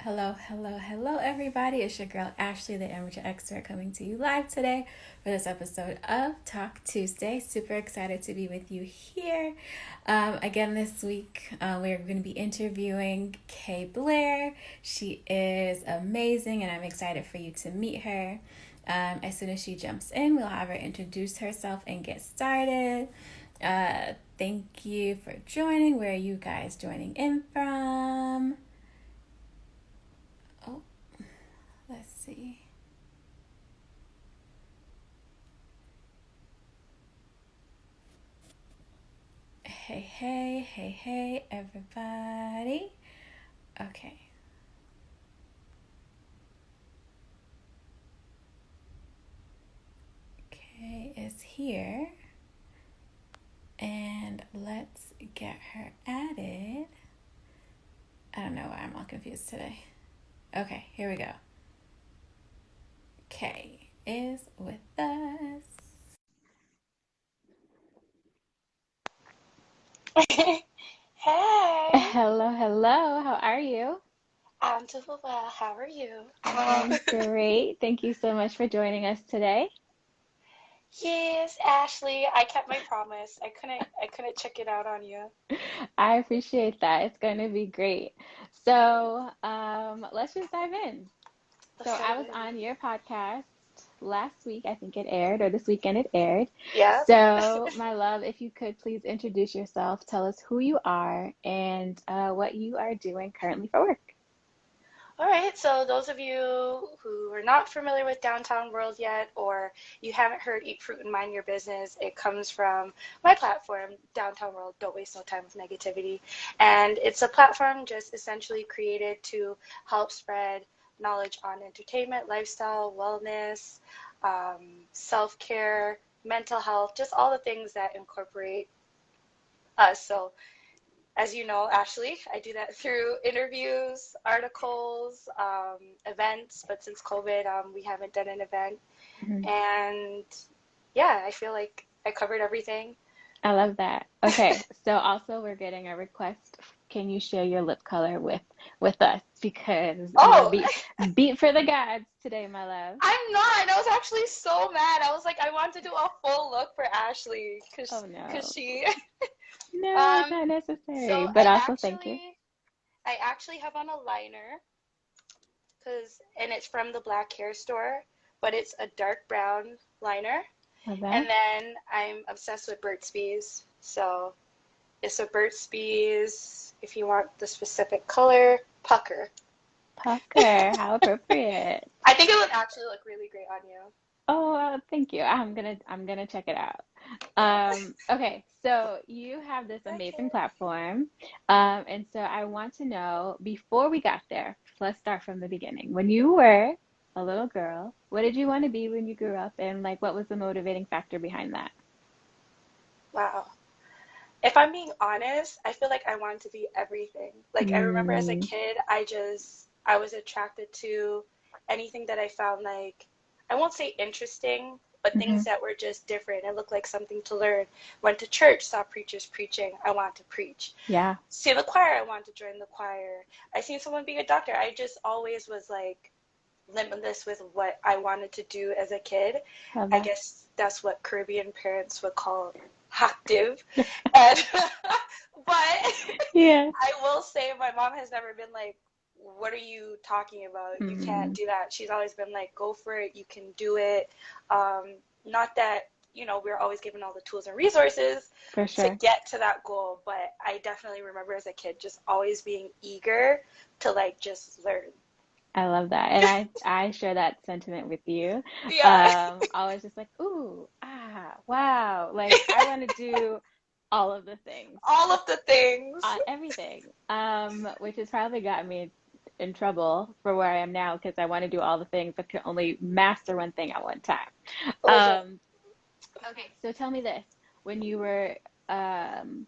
Hello, hello, hello, everybody. It's your girl Ashley, the amateur expert, coming to you live today for this episode of Talk Tuesday. Super excited to be with you here. Again, this week we're going to be interviewing Blair. She is amazing, and I'm excited for you to meet her. As soon as she jumps in, we'll have her introduce herself and get started. Thank you for joining. Where are you guys joining in from? Oh, let's see. Hey, everybody. Okay. Kay is here. And let's get her added. I don't know why I'm all confused today. Okay, here we go. Kay is with us. Hey, Hello, hello. How are you? I'm doing well. How are you? I am great. Thank you so much for joining us today. Yes, Ashley, I kept my promise. I couldn't check it out on you. I appreciate that. It's going to be great. So, let's just dive in. So, Let's I dive was in. on your podcast last week. I think it aired, or this weekend it aired. Yep. So, my love, if you could please introduce yourself, tell us who you are and what you are doing currently for work. All right, so those of you who are not familiar with Downtown World yet, or you haven't heard Eat Fruit and Mind Your Business, it comes from my platform, Downtown World, Don't Waste No Time with Negativity. And it's a platform just essentially created to help spread knowledge on entertainment, lifestyle, wellness, self-care, mental health, just all the things that incorporate us. So as you know, Ashley, I do that through interviews, articles, events. But since COVID, we haven't done an event. Mhm. And yeah, I feel like I covered everything. I love that. Okay, so also we're getting a request. Can you share your lip color with us because you're Oh, beat for the gods today, my love. I'm not. I was actually so mad. I was like, I want to do a full look for Ashley Oh cause no. she. No, it's Um, not necessary. so But also thank you. I actually have on a liner, and it's from the Black Hair Store, but it's a dark brown liner. Love And that. then I'm obsessed with Burt's Bees. So it's a Burt's Bees, if you want the specific color, pucker. Pucker, how appropriate. I think it would actually look really great on you. Oh, thank you. I'm gonna check it out. Okay, so you have this amazing Okay. platform, and so I want to know before we got there. Let's start from the beginning. When you were a little girl, what did you want to be when you grew up, and like what was the motivating factor behind that? Wow. If I'm being honest, I feel like I wanted to be everything. Like I remember as a Mm, kid, I was attracted to anything that I found like I won't say interesting, but hmm. things that were just different. It looked like something to learn. Went to church, saw preachers preaching. I want to preach. Yeah, See the choir, I want to join the choir. I seen someone being a doctor. I just always was like limitless with what I wanted to do as a kid. love I that. guess that's what Caribbean parents would call active. And but Yeah. I will say my mom has never been like, what are you talking about? You can't Mm, do that. She's always been like, go for it. You can do it. Not that, we're always given all the tools and resources for to sure. get to that goal. But I definitely remember as a kid just always being eager to like just learn. I love that. And I share that sentiment with you. Yeah. I was just like, ooh, ah, wow. Like I want to do all of the things, All of the things. everything. Which has probably gotten me in trouble for where I am now because I want to do all the things but can only master one thing at one time. Listen. Um, okay, so tell me this. When you were um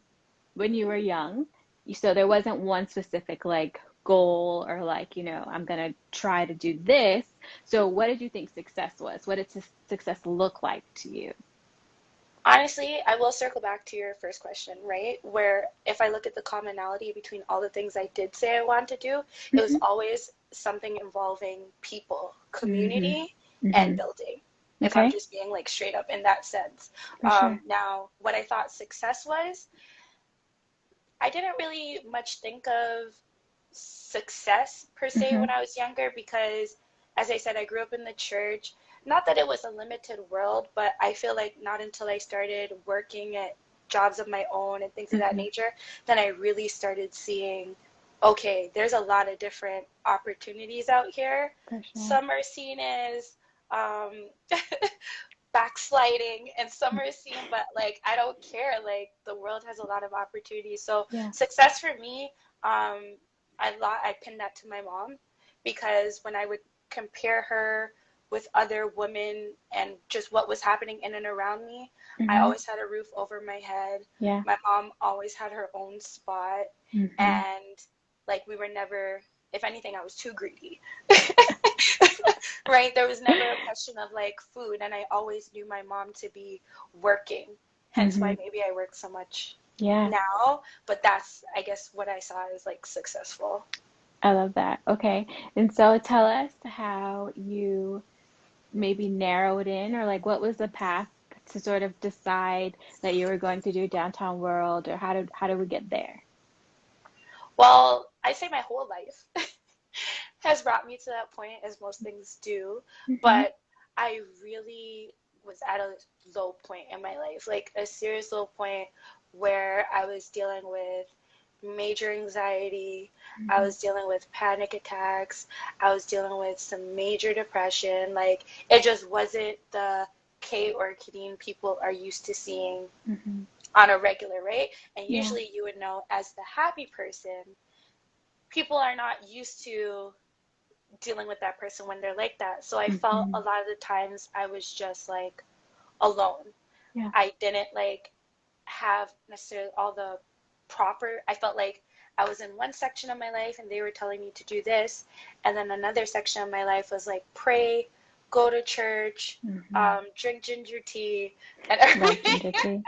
when you were young, so there wasn't one specific like goal or like, I'm gonna try to do this. So what did you think success was? What did success look like to you? Honestly, I will circle back to your first question, right? Where if I look at the commonality between all the things I did say I wanted to do, it was Mm-hmm. always something involving people, Mm-hmm. community, and Mm-hmm. building. If I'm Okay, just being like straight up in that sense. for sure. Now, what I thought success was, I didn't really much think of success per se Mm-hmm. when I was younger because, as I said, I grew up in the church. Not that it was a limited world, but I feel like not until I started working at jobs of my own and things of that Mm-hmm. nature, then I really started seeing, okay, there's a lot of different opportunities out here. For sure. Some are seen as um, backsliding and some are seen, but like I don't care. Like the world has a lot of opportunities. So Yeah. success for me, I pinned that to my mom because when I would compare her with other women and just what was happening in and around me, I Mm-hmm. always had a roof over my head. Yeah. My mom always had her own spot, Mm-hmm. and like we were never, if anything, I was too greedy. Right? There was never a question of like food, and I always knew my mom to be working. Hence Mm-hmm. why maybe I work so much Yeah. now, but that's, I guess, what I saw as like successful. I love that. Okay. And so tell us how you maybe narrowed in, or like what was the path to sort of decide that you were going to do downtown world, or how did we get there? Well, I say my whole life has brought me to that point, as most things do, Mm-hmm. but I really was at a low point in my life, like a serious low point where I was dealing with major anxiety, I Mm-hmm. was dealing with panic attacks, I was dealing with some major depression. Like it just wasn't the Kate or Kadeen people are used to seeing Mm-hmm. on a regular, right? And Yeah. usually you would know as the happy person, people are not used to dealing with that person when they're like that. So I felt Mm-hmm. a lot of the times I was just like alone. Yeah. I didn't like have necessarily all the proper, I felt like I was in one section of my life and they were telling me to do this, and then another section of my life was like pray, go to church, Mm-hmm. drink ginger tea, and Love everything. ginger tea.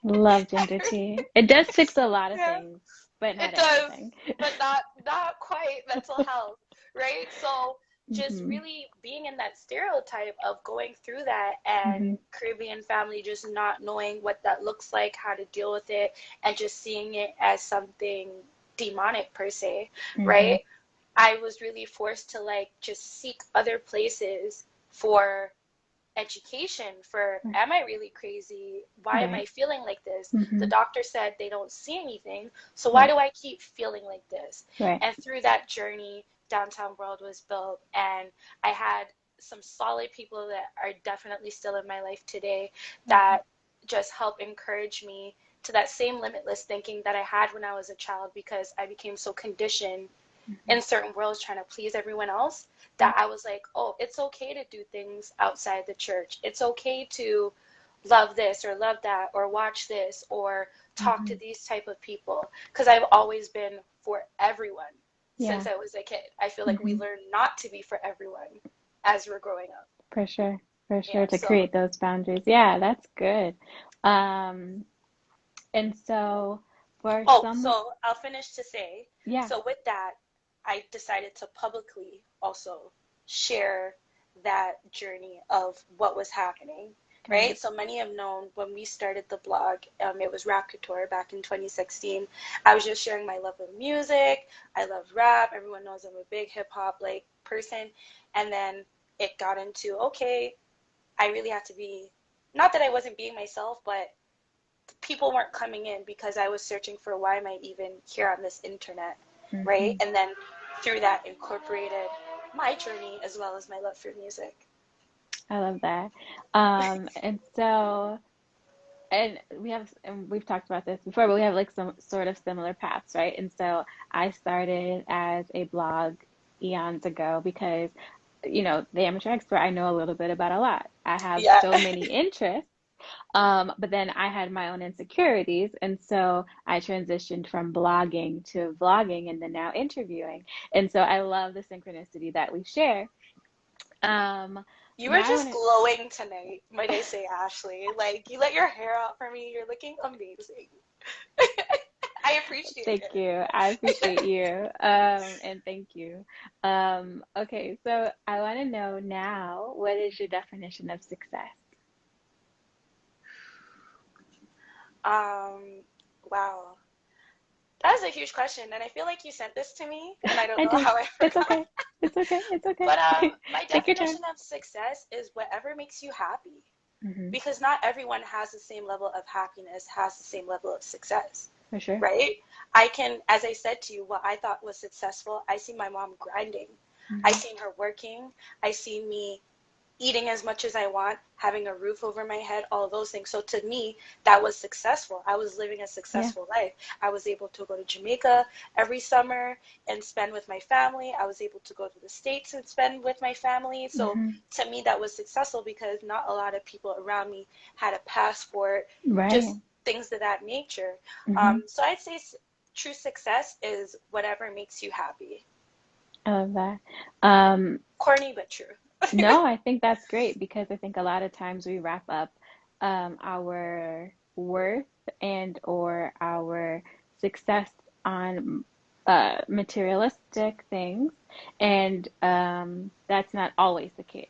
Love ginger tea. It does fix a lot of Yeah, things, but not it does, everything. but not quite mental health, right? So just Mm-hmm. really being in that stereotype of going through that and Mm-hmm. Caribbean family just not knowing what that looks like, how to deal with it, and just seeing it as something demonic per se, Mm-hmm. right? I was really forced to like just seek other places for education, for am I really crazy, why am I Right. feeling like this, the Mm-hmm. doctor said they don't see anything, so why Right. do I keep feeling like this? Right. And through that journey, downtown world was built, and I had some solid people that are definitely still in my life today Mm-hmm. that just help encourage me to that same limitless thinking that I had when I was a child, because I became so conditioned Mm-hmm. in certain worlds trying to please everyone else, Yeah. that I was like, oh, it's okay to do things outside the church. It's okay to love this or love that or watch this or talk to Mm-hmm. these type of people, because I've always been for everyone since Yeah. I was a kid. I feel like we Mm-hmm. learn not to be for everyone as we're growing up. For sure. For sure. Yeah, To so create those boundaries. Yeah, that's good. Um, and so for oh, someone, so I'll finish to say, yeah. so with that, I decided to publicly also share that journey of what was happening, Right. right? So many have known when we started the blog, it was Rap Couture back in 2016. I was just sharing my love of music. I love rap. Everyone knows I'm a big hip hop like person. And then it got into, okay, I really have to be, not that I wasn't being myself, but people weren't coming in because I was searching for why am I even here on this internet, right? Mm-hmm. And then through that incorporated my journey as well as my love for music. I love that. And so, and we've talked about this before, but we have like some sort of similar paths, right? And so I started as a blog eons ago because, the amateur expert, I know a little bit about a lot. I have Yeah. so many interests. But then I had my own insecurities, and so I transitioned from blogging to vlogging and then now interviewing. And so I love the synchronicity that we share. Um, You were Now I just want to glowing tonight, might I say, Ashley. Like, you let your hair out for me. You're looking amazing. I appreciate thank you. I appreciate you. And thank you. Okay, so I want to know now, what is your definition of success? it. Wow. That is a huge question, and I feel like you sent this to me, and I don't I know did. how I It's forgot. okay. It's okay. It's okay. But my Take your time. definition of success is whatever makes you happy, Hmm. because not everyone has the same level of happiness, has the same level of success, For sure. right? I can, as I said to you, what I thought was successful, I see my mom grinding. I Hmm. seen her working. I see me eating as much as I want, having a roof over my head, all of those things. So to me, that was successful. I was living a Yeah. successful life. I was able to go to Jamaica every summer and spend with my family. I was able to go to the States and spend with my family. So Hmm. to me, that was successful because not a lot of people around me had a passport, Right. just things of that nature. Hmm. So I'd say true success is whatever makes you happy. I love that. Um, Corny, but true. no, I think that's great because I think a lot of times we wrap up our worth and or our success on materialistic things, and that's not always the case.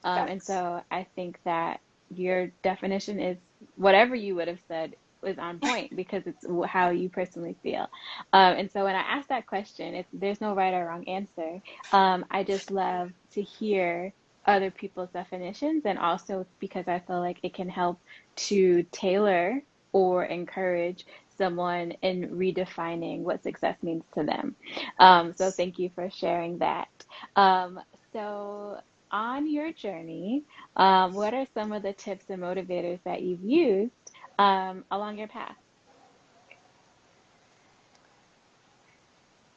And Facts. so I think that your definition is whatever you would have said was on point because it's how you personally feel. And so when I ask that question, there's no right or wrong answer. I just love to hear other people's definitions, and also because I feel like it can help to tailor or encourage someone in redefining what success means to them. So thank you for sharing that. Um, so on your journey, what are some of the tips and motivators that you've used along your path?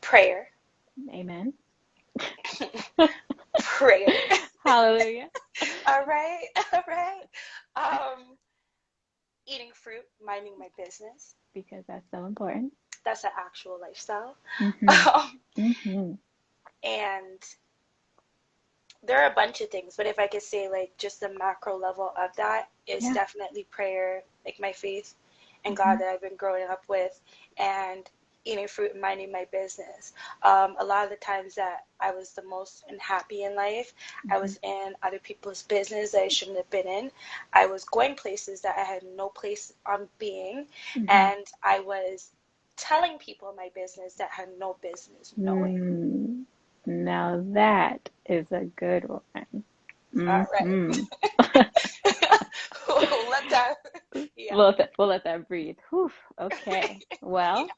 Prayer. Amen. Prayer. Hallelujah. All right, all right. Um, Eating fruit, minding my business. Because that's so important. That's an actual lifestyle. Hmm. Um, Hmm. and there are a bunch of things, but if I could say like just the macro level of that is Yeah. definitely prayer, like my faith and God Hmm. that I've been growing up with, and eating fruit and minding my business. A lot of the times that I was the most unhappy in life, I Hmm. was in other people's business that I shouldn't have been in. I was going places that I had no place on being, Hmm. and I was telling people my business that had no business knowing. Mm. Now that is a good one. All Hmm. right. Let that, yeah. We'll let that breathe. Whew. Okay. Well, Yeah.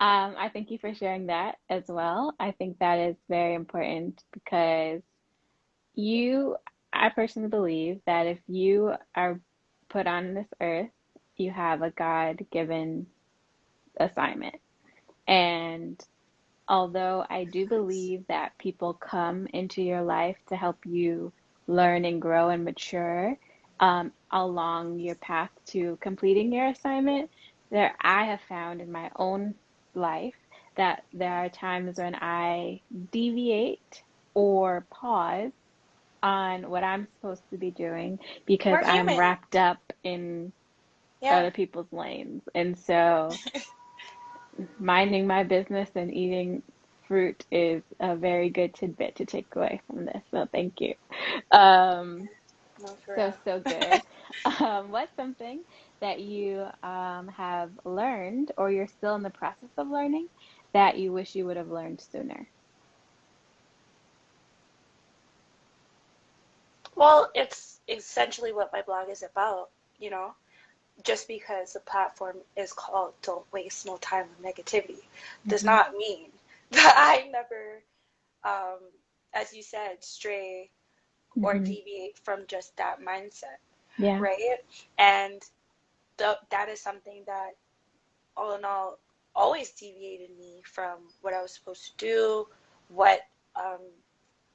I thank you for sharing that as well. I think that is very important because you, I personally believe that if you are put on this earth, you have a God-given assignment. And although I do believe that people come into your life to help you learn and grow and mature along your path to completing your assignment, there I have found in my own life that there are times when I deviate or pause on what I'm supposed to be doing because We're I'm human. wrapped up in Yeah. other people's lanes. And so minding my business and eating fruit is a very good tidbit to take away from this. So thank you. Um, No, for so, real. so good. What's something that you have learned or you're still in the process of learning that you wish you would have learned sooner? Well, it's essentially what my blog is about, you know. Just because the platform is called Don't Waste No Time with Negativity does Hmm. not mean that I never, um, as you said, stray or Hmm. deviate from just that mindset, Yeah. right? And that is something that, all in all, always deviated me from what I was supposed to do, what um,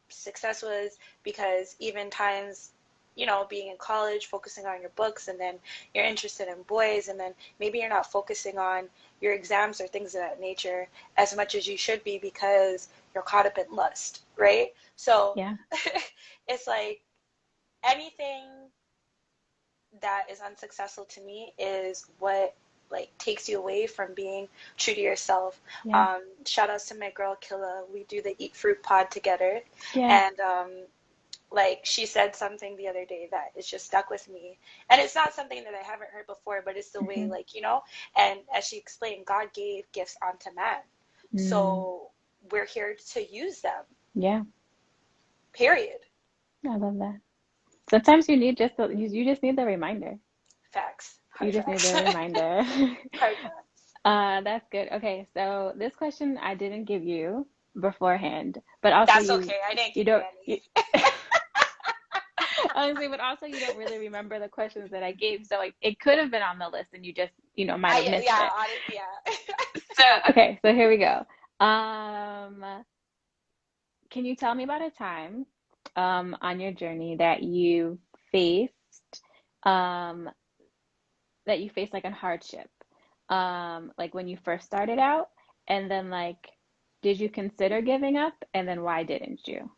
success was, because even times, being in college, focusing on your books, and then you're interested in boys, and then maybe you're not focusing on your exams or things of that nature as much as you should be because you're caught up in lust, right? So Yeah. it's like anything that is unsuccessful to me is what like takes you away from being true to yourself. Yeah. Shout outs to my girl Killa. We do the Eat Fruit pod together, Yeah. and like she said something the other day that is just stuck with me, and it's not something that I haven't heard before, but it's the way, Mm-hmm. like, and as she explained, God gave gifts unto man, Mm. so we're here to use them, Yeah. period. I love that. Sometimes you need you just need the reminder. Facts, You hard just need facts. the reminder. Hard facts. That's good. Okay, so this question I didn't give you beforehand, but also That's okay, I didn't you give you don't any. you, honestly, but also you don't really remember the questions that I gave, so like it could have been on the list and you just, might have I missed Yeah, it. honestly, yeah. So, okay, so here we go. Um, can you tell me about a time on your journey faced um that you faced like a hardship? Like when you first started out, and then like did you consider giving up, and then why didn't you?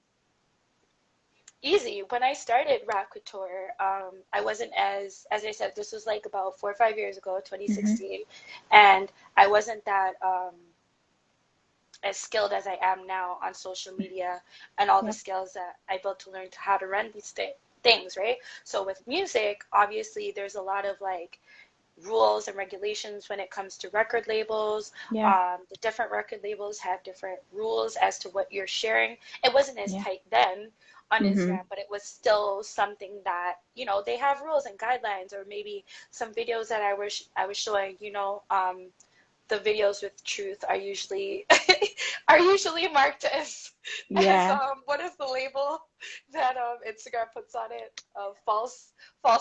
Easy. When I started Rap Couture, I wasn't as I said, this was like about 4 or 5 years ago, Mm-hmm. 2016, and I wasn't that as skilled as I am now on social media and all the Yep. skills that I built to learn to how to run these things, right? So with music, obviously, there's a lot of like rules and regulations when it comes to record labels. Yeah. The different record labels have different rules as to what you're sharing. It wasn't as Yeah. tight then on Mm-hmm. Instagram, but it was still something that, they have rules and guidelines, or maybe some videos that I was showing, the videos with truth are usually are usually marked as Yeah. what is the label that Instagram puts on it, false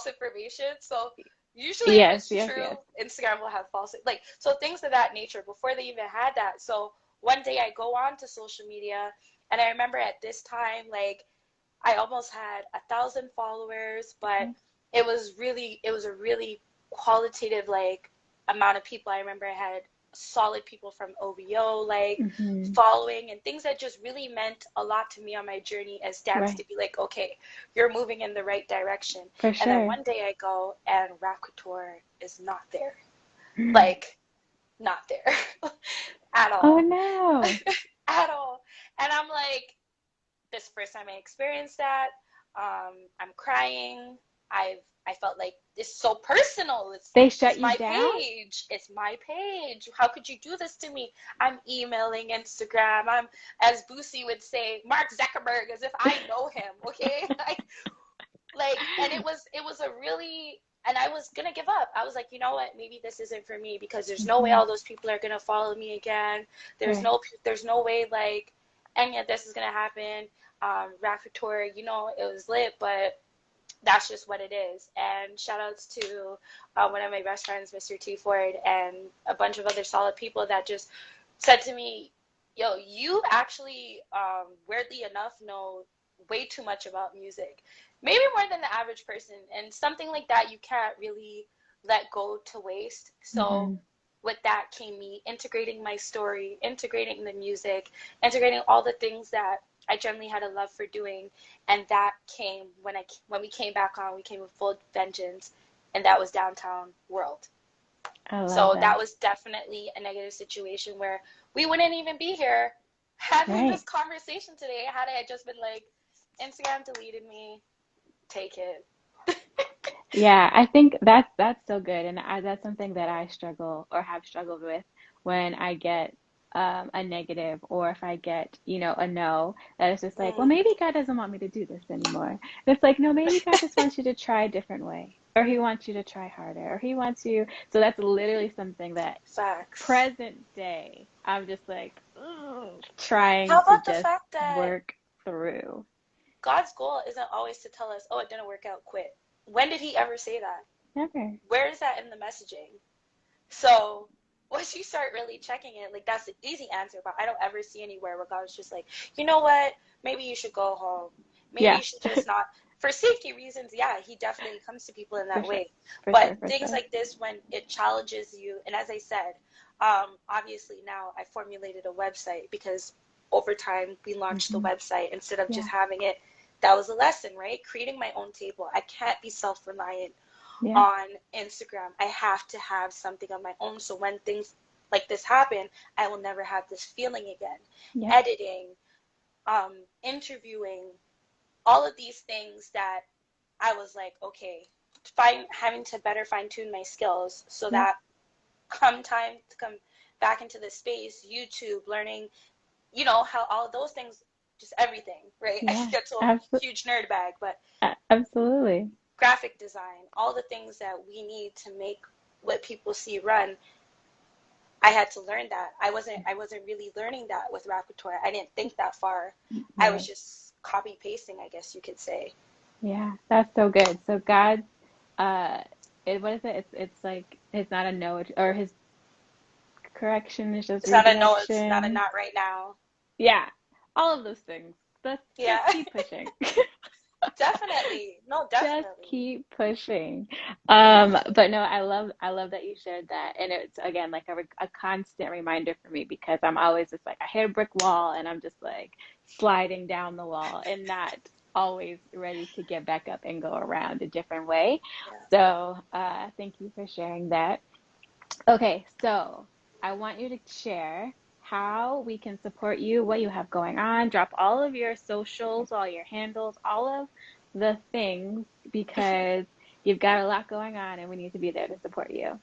information. So usually if Yes, it's yes, true, yes. Instagram will have false, like, so things of that nature before they even had that. So one day I go on to social media, and I remember at this time, like, I almost had 1,000 followers, but Okay. it was a really qualitative, like, amount of people. I remember I had solid people from OVO, like, Mm-hmm. following, and things that just really meant a lot to me on my journey as dance, Right. to be like, okay, you're moving in the right direction. For And then sure. one day I go and Rap Couture is not there. Like, not there at Oh all. no. At all. And I'm like, this first time I experienced that. I'm crying. I felt like this is so personal. It's They it's shut you my down? page. It's my page. How could you do this to me? I'm emailing Instagram. I'm, as Boosie would say, Mark Zuckerberg, as if I know him. Okay, and it was a really, and I was gonna give up. I was like, you know what? Maybe this isn't for me, because there's no way Mm-hmm. all those people are gonna follow me again. There's Right. no there's no way, like, any of this is gonna happen. Raffator, it was lit, but that's just what it is. And shout outs to one of my best friends, Mr. T Ford, and a bunch of other solid people that just said to me, yo, you actually, weirdly enough, know way too much about music, maybe more than the average person, and something like that you can't really let go to waste. So Mm-hmm. with that came me integrating my story, integrating the music, integrating all the things that I generally had a love for doing. And that came when we came back on. We came with full vengeance, and that was Downtown World. I love So that that. was definitely a negative situation where we wouldn't even be here having Right. this conversation today had it just been like, Instagram deleted me, take it. Yeah, I think that's so good, and that's something that I struggle or have struggled with when I get a negative, or if I get, a no, that it's just like, well, Mm, maybe God doesn't want me to do this anymore. And it's like, no, maybe God just wants you to try a different way, or He wants you to try harder, or He wants you. So that's literally something that facts. present day I'm just like, ugh, trying How to about the just fact that work through. God's goal isn't always to tell us, oh, it didn't work out, quit? When did He ever say that? Never. Where is that in the messaging? So once you start really checking it, like, that's the easy answer, but I don't ever see anywhere where God's just like, you know what? Maybe you should go home. Maybe Yeah. you should just not. for safety reasons, yeah, he definitely comes to people in For that sure. way. For But sure. For things sure. like this, when it challenges you, and as I said, obviously now I formulated a website because over time we launched the Hmm. website instead of just Yeah. having it. That was a lesson, right? Creating my own table. I can't be self-reliant Yeah. on Instagram. I have to have something of my own. So when things like this happen, I will never have this feeling again. Yep. Editing, interviewing, all of these things that I was like, okay, having to better fine tune my skills so Yep. that come time to come back into the space, YouTube, learning, how all of those things, just everything, right? I Yeah. could get to a Absolutely. huge nerd bag, but Absolutely. graphic design, all the things that we need to make what people see run, I had to learn that. I wasn't really learning that with Rapporteur. I didn't think that far. I was Right. just copy pasting, I guess you could say. Yeah. That's so good. So God, uh, what is it? It's like it's not a no, or his correction is just It's not a no, it's not a redirection. not right now. Yeah. All of those things. Let's just Yeah. keep pushing. Definitely. No, Just definitely. keep pushing. But no, I love that you shared that. And it's again like a constant reminder for me because I'm always just like I hit a brick wall and I'm just like sliding down the wall and not always ready to get back up and go around a different way. Yeah. So thank you for sharing that. Okay, so I want you to share how we can support you, what you have going on. Drop all of your socials, all your handles, all of the things because you've got a lot going on and we need to be there to support you.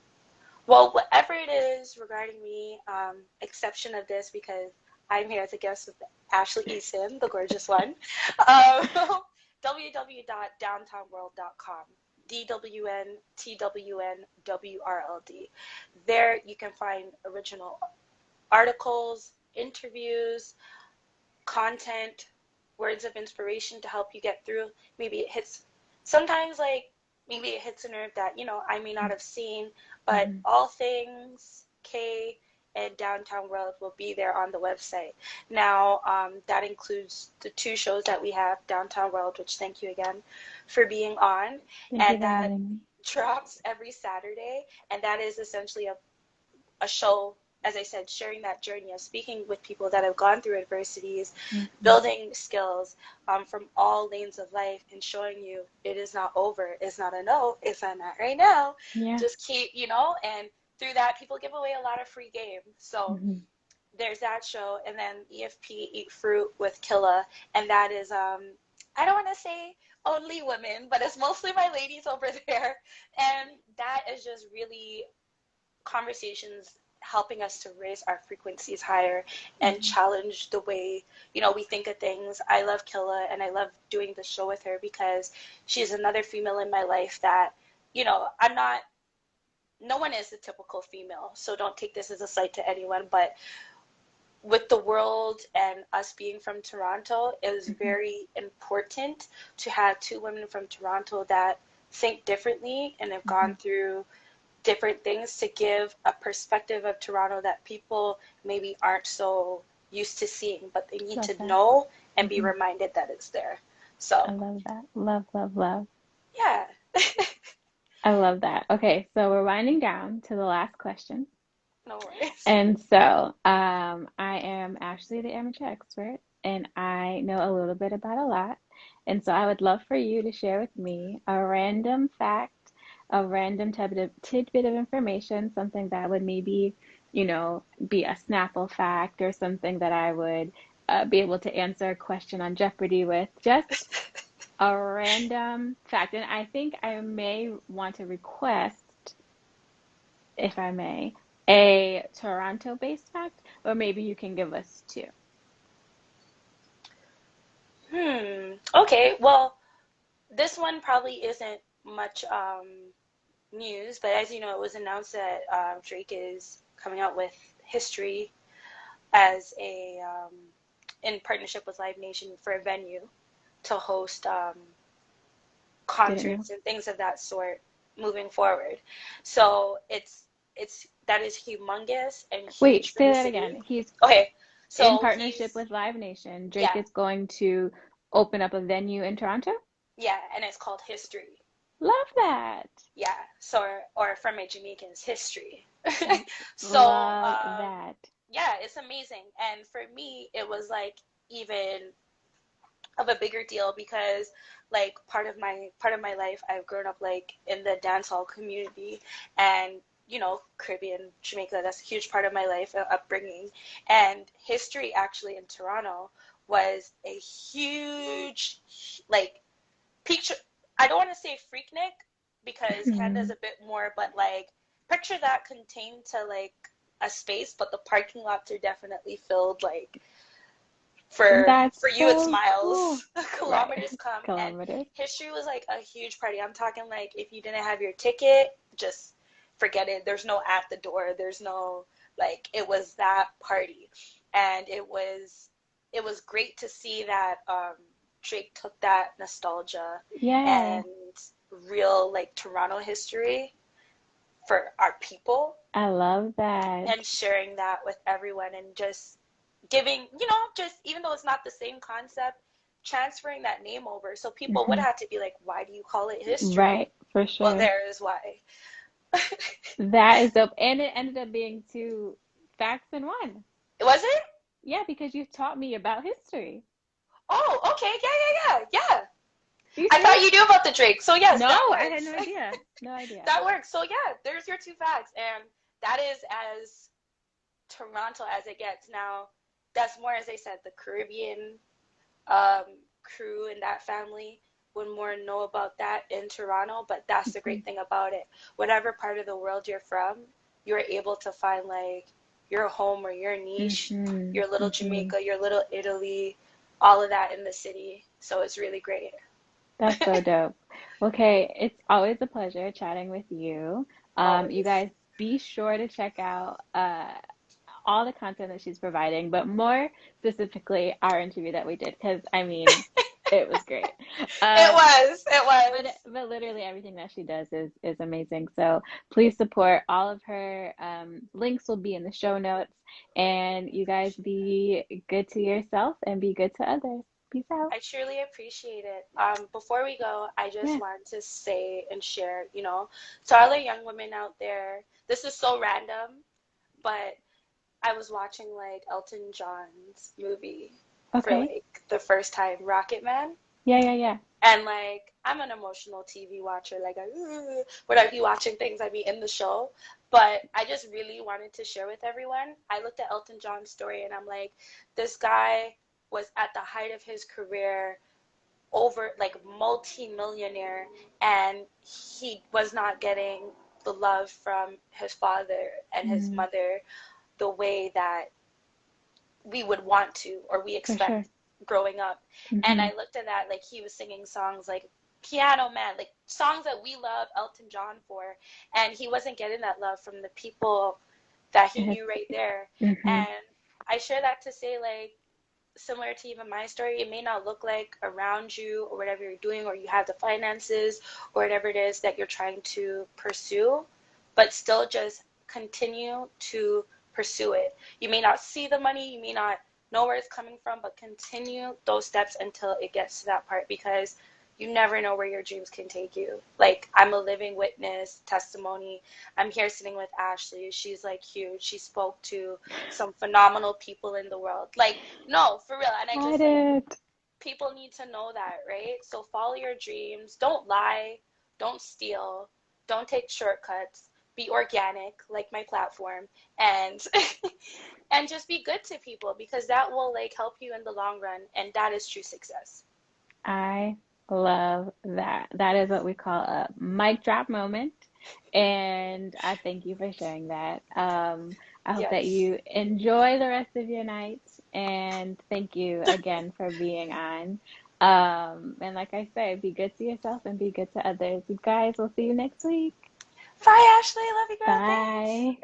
Well, whatever it is regarding me, exception of this because I'm here as a guest with Ashley Eason, the gorgeous one. Um, www.downtownworld.com. DWNTWNWRLD. There you can find original articles, interviews, content, words of inspiration to help you get through. Maybe it hits, sometimes like maybe it hits a nerve that, I may not have seen, but Mhm. all things K and Downtown World will be there on the website. Now, that includes the two shows that we have, Downtown World, which thank you again for being on, Thank you and for that having me. drops every Saturday, and that is essentially a show, as I said, sharing that journey of speaking with people that have gone through adversities, Mhm. building skills from all lanes of life, and showing you it is not over. It's not a no. It's a not right now. Yeah. Just keep, and through that, people give away a lot of free game. So Mhm. there's that show, and then EFP Eat Fruit with Killa, and that is I don't want to say only women, but it's mostly my ladies over there, and that is just really conversations helping us to raise our frequencies higher and Mhm. challenge the way we think of things. I love Killa and I love doing the show with her because she's another female in my life that I'm not, no one is the typical female, so don't take this as a slight to anyone, but with the world and us being from Toronto, it was Mhm. very important to have two women from Toronto that think differently and have gone Mhm. through different things to give a perspective of Toronto that people maybe aren't so used to seeing, but they need Love to that. know and be Mhm. reminded that it's there. I So, love that. Love, love, love. yeah, I love that. Okay, so we're winding down to the last question. no worries. And so, I am Ashley, the amateur expert, and I know a little bit about a lot. And so, I would love for you to share with me a random fact, a random tidbit of information, something that would maybe, be a Snapple fact or something that I would be able to answer a question on Jeopardy with. Just a random fact. And I think I may want to request if I may, a Toronto-based fact, or maybe you can give us two. Okay, well, this one probably isn't much news, but as you know, it was announced that Drake is coming out with History as in partnership with Live Nation for a venue to host Didn't know. concerts and things of that sort moving forward. So it's that is humongous and huge Wait, for say the that city. again. He's Okay, in so partnership he's with Live Nation. Drake yeah, is going to open up a venue in Toronto? Yeah, and it's called history. Love that. Yeah, so or for my Jamaicans, history. So Love that. yeah, it's amazing. And for me, it was like even of a bigger deal because like part of my life I've grown up like in the dancehall community and Caribbean, Jamaica, that's a huge part of my life, upbringing. And history actually in Toronto was a huge like picture. I don't want to say freaknik because Canada's Mhm. a bit more, but like picture that contained to like a space, but the parking lots are definitely filled like That's for you it's so cool. miles. Right. Kilometers come. And Kilometers. history was like a huge party. I'm talking like if you didn't have your ticket, just forget it. There's no at the door, there's no, like, it was that party. And it was great to see that Drake took that nostalgia Yeah, and real like Toronto history for our people I love that. and sharing that with everyone and just giving, just even though it's not the same concept, transferring that name over. So people would Hmm. have to be like, why do you call it history? Right, for Well, sure. there is why. That is dope. And it ended up being two facts in one. Was it? Yeah, because you taught me about history. Oh, okay. Yeah, yeah, yeah. Yeah. You I thought see? you knew about the Drake. So yes, No, that I had works. no idea. No idea. That works. So yeah, there's your two facts. And that is as Toronto as it gets. Now, that's more, as I said, the Caribbean um, crew and that family would more know about that in Toronto, but that's the Hmm. great thing about it. Whatever part of the world you're from, you're able to find like your home or your niche, Hmm. your little Hmm. Jamaica, your little Italy, all of that in the city. So it's really great. That's so dope. Okay, it's always a pleasure chatting with you. You Always. guys be sure to check out all the content that she's providing, but more specifically our interview that we did, because I mean, it was great. It Um, was. It but was. literally everything that she does is amazing. So please support all of her. Links will be in the show notes, and you guys be good to yourself and be good to others. Peace out. I truly appreciate it. Before we go, I just Yeah. want to say and share, to all the young women out there, this is so random, but I was watching like Elton John's movie for Okay. like the first time, Rocket Man. Yeah, yeah, yeah. And like I'm an emotional TV watcher. Like when I be watching things, I be in the show. But I just really wanted to share with everyone. I looked at Elton John's story and I'm like, this guy was at the height of his career, over like multi-millionaire, and he was not getting the love from his father and his Mm, mother the way that we would want to or we for sure. expect growing up. And Hmm. I looked at that, like he was singing songs like Piano Man, like songs that we love Elton John for, and he wasn't getting that love from the people that he knew right there. Hmm. And I share that to say, like, similar to even my story, it may not look like around you or whatever you're doing, or you have the finances or whatever it is that you're trying to pursue, but still just continue to pursue it. You may not see the money, you may not know where it's coming from, but continue those steps until it gets to that part, because you never know where your dreams can take you. Like, I'm a living witness, testimony. I'm here sitting with Ashley. She's like huge. She spoke to some phenomenal people in the world. Like, no, for real. And I Got just like, it. people need to know that, right? So follow your dreams. Don't lie. Don't steal. Don't take shortcuts. Be organic, like my platform, and and just be good to people, because that will like help you in the long run, and that is true success. I love that. That is what we call a mic drop moment. And I thank you for sharing that. I hope that Yes. you enjoy the rest of your night. And thank you again for being on. And like I said, be good to yourself and be good to others. You guys, we'll see you next week. Bye, Ashley. Love you, girl. Thanks. Bye.